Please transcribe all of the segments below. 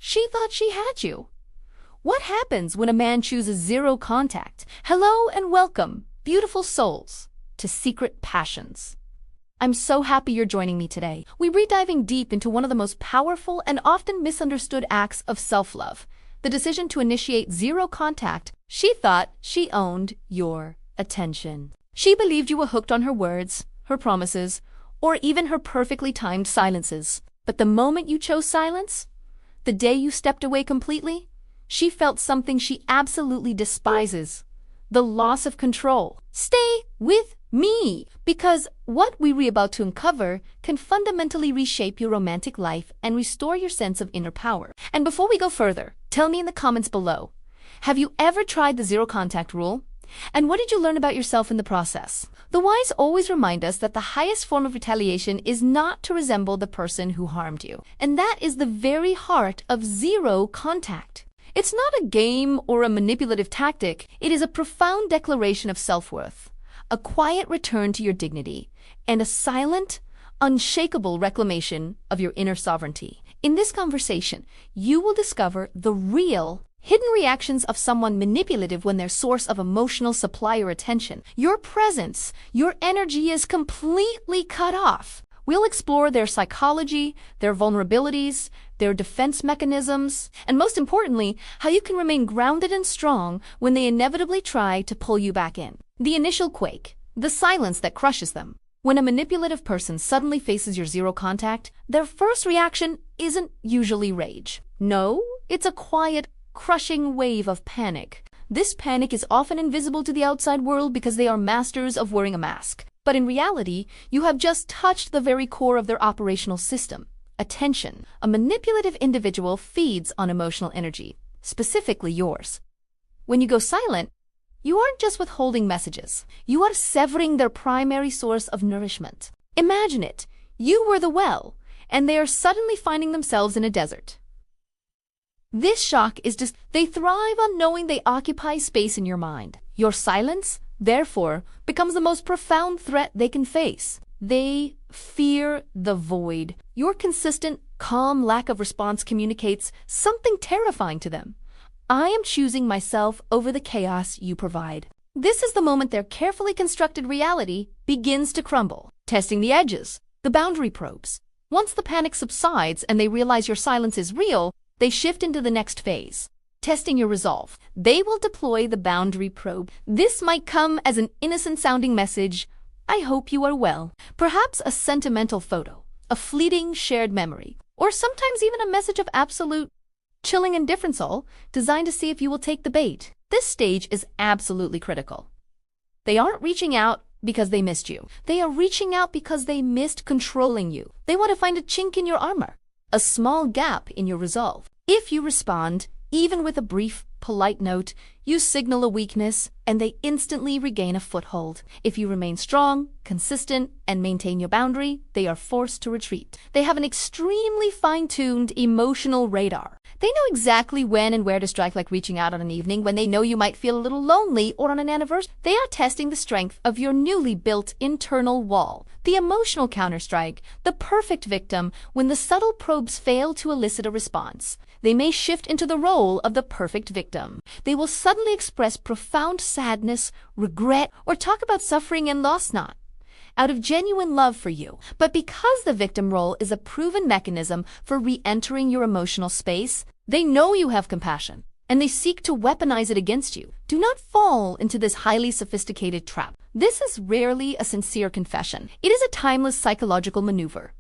she thought she had you. What happens when a man chooses zero contact? Hello and welcome, beautiful souls, to Secret Passions. I'm so happy you're joining me today. We're diving deep into one of the most powerful and often misunderstood acts of self-love, the decision to initiate zero contact. She thought she owned your attention. She believed you were hooked on her words, her promises, or even her perfectly timed silences. But the moment you chose silence, the day you stepped away completely, she felt something she absolutely despises: the loss of control. Stay with me, because what we're about to uncover can fundamentally reshape your romantic life and restore your sense of inner power. And before we go further, tell me in the comments below, have you ever tried the zero contact rule? And what did you learn about yourself in the process? The wise always remind us that the highest form of retaliation is not to resemble the person who harmed you. And that is the very heart of zero contact. It's not a game or a manipulative tactic. It is a profound declaration of self-worth, a quiet return to your dignity, and a silent, unshakable reclamation of your inner sovereignty. In this conversation, you will discover the real, hidden reactions of someone manipulative when their source of emotional supply or attention, your presence, your energy is completely cut off. We'll explore their psychology, their vulnerabilities, their defense mechanisms, and most importantly, how you can remain grounded and strong when they inevitably try to pull you back in. The initial quake, the silence that crushes them. When a manipulative person suddenly faces your zero contact, their first reaction isn't usually rage. No, it's a quiet, crushing wave of panic. This panic is often invisible to the outside world because they are masters of wearing a mask. But in reality, you have just touched the very core of their operational system: attention. A manipulative individual feeds on emotional energy, specifically yours. When you go silent, you aren't just withholding messages. You are severing their primary source of nourishment. Imagine it. You were the well, and they are suddenly finding themselves in a desert. This shock is just, they thrive on knowing they occupy space in your mind. Your silence, therefore, becomes the most profound threat they can face. They fear the void. Your consistent, calm lack of response communicates something terrifying to them. I am choosing myself over the chaos you provide. This is the moment their carefully constructed reality begins to crumble, testing the edges, the boundary probes. Once the panic subsides and they realize your silence is real, they shift into the next phase, testing your resolve. They will deploy the boundary probe. This might come as an innocent-sounding message: I hope you are well. Perhaps a sentimental photo, a fleeting shared memory, or sometimes even a message of absolute, chilling indifference, all designed to see if you will take the bait. This stage is absolutely critical. They aren't reaching out because they missed you. They are reaching out because they missed controlling you. They want to find a chink in your armor, a small gap in your resolve. If you respond, even with a brief, polite note, you signal a weakness, and they instantly regain a foothold. If you remain strong, consistent, and maintain your boundary, they are forced to retreat. They have an extremely fine-tuned emotional radar. They know exactly when and where to strike, like reaching out on an evening when they know you might feel a little lonely, or on an anniversary. They are testing the strength of your newly built internal wall. The emotional counterstrike, the perfect victim, when the subtle probes fail to elicit a response. They may shift into the role of the perfect victim. They will suddenly express profound sadness, regret, or talk about suffering and loss, not out of genuine love for you, but because the victim role is a proven mechanism for re-entering your emotional space. They know you have compassion, and they seek to weaponize it against you. Do not fall into this highly sophisticated trap. This is rarely a sincere confession. It is a timeless psychological maneuver.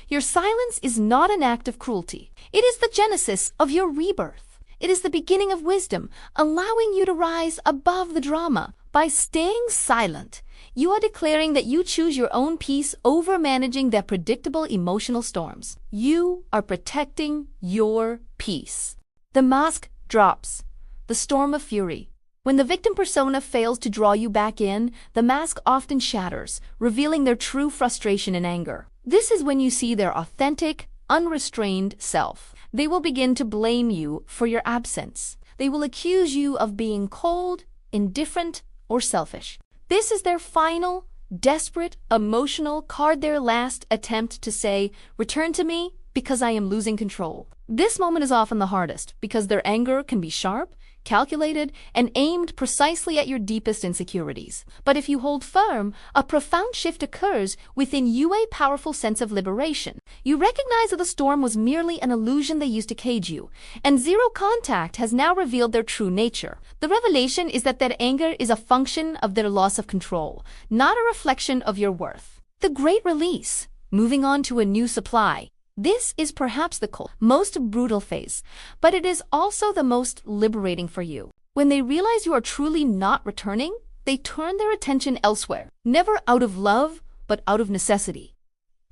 Your silence is not an act of cruelty. It is the genesis of your rebirth. It is the beginning of wisdom, allowing you to rise above the drama. By staying silent, you are declaring that you choose your own peace over managing their predictable emotional storms. You are protecting your peace. The mask drops, the storm of fury. When the victim persona fails to draw you back in, the mask often shatters, revealing their true frustration and anger. This is when you see their authentic, unrestrained self. They will begin to blame you for your absence. They will accuse you of being cold, indifferent, or selfish. This is their final, desperate, emotional card, their last attempt to say, return to me, because I am losing control. This moment is often the hardest because their anger can be sharp, calculated, and aimed precisely at your deepest insecurities. But if you hold firm, a profound shift occurs within you, a powerful sense of liberation. You recognize that the storm was merely an illusion they used to cage you, and zero contact has now revealed their true nature. The revelation is that anger is a function of their loss of control, not a reflection of your worth. The great release, moving on to a new supply. This is perhaps the most brutal phase, but it is also the most liberating for you. When they realize you are truly not returning, they turn their attention elsewhere, never out of love, but out of necessity.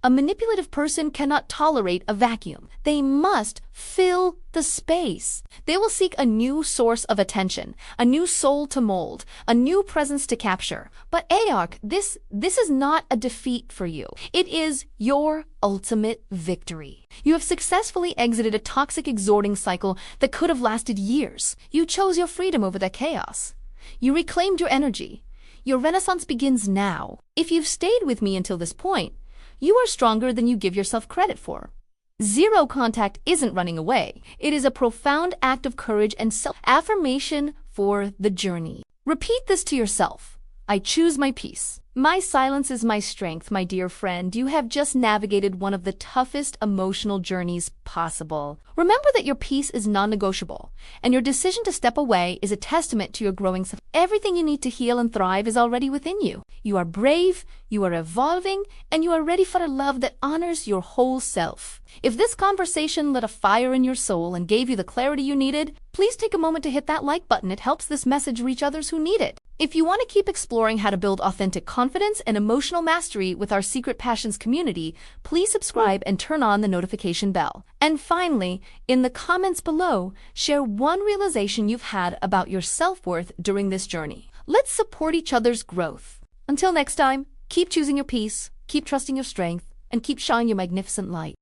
A manipulative person cannot tolerate a vacuum. They must fill the space. They will seek a new source of attention, a new soul to mold, a new presence to capture. But Aark, this is not a defeat for you. It is your ultimate victory. You have successfully exited a toxic, exhorting cycle that could have lasted years. You chose your freedom over the chaos. You reclaimed your energy. Your renaissance begins now. If you've stayed with me until this point, you are stronger than you give yourself credit for. Zero contact isn't running away. It is a profound act of courage and self-affirmation for the journey. Repeat this to yourself. I choose my peace. My silence is my strength, my dear friend. You have just navigated one of the toughest emotional journeys possible. Remember that your peace is non-negotiable, and your decision to step away is a testament to your growing self. Everything you need to heal and thrive is already within you. You are brave, you are evolving, and you are ready for a love that honors your whole self. If this conversation lit a fire in your soul and gave you the clarity you needed, please take a moment to hit that like button. It helps this message reach others who need it. If you want to keep exploring how to build authentic confidence and emotional mastery with our Secret Passions community, please subscribe and turn on the notification bell. And finally, in the comments below, share one realization you've had about your self-worth during this journey. Let's support each other's growth. Until next time, keep choosing your peace, keep trusting your strength, and keep shining your magnificent light.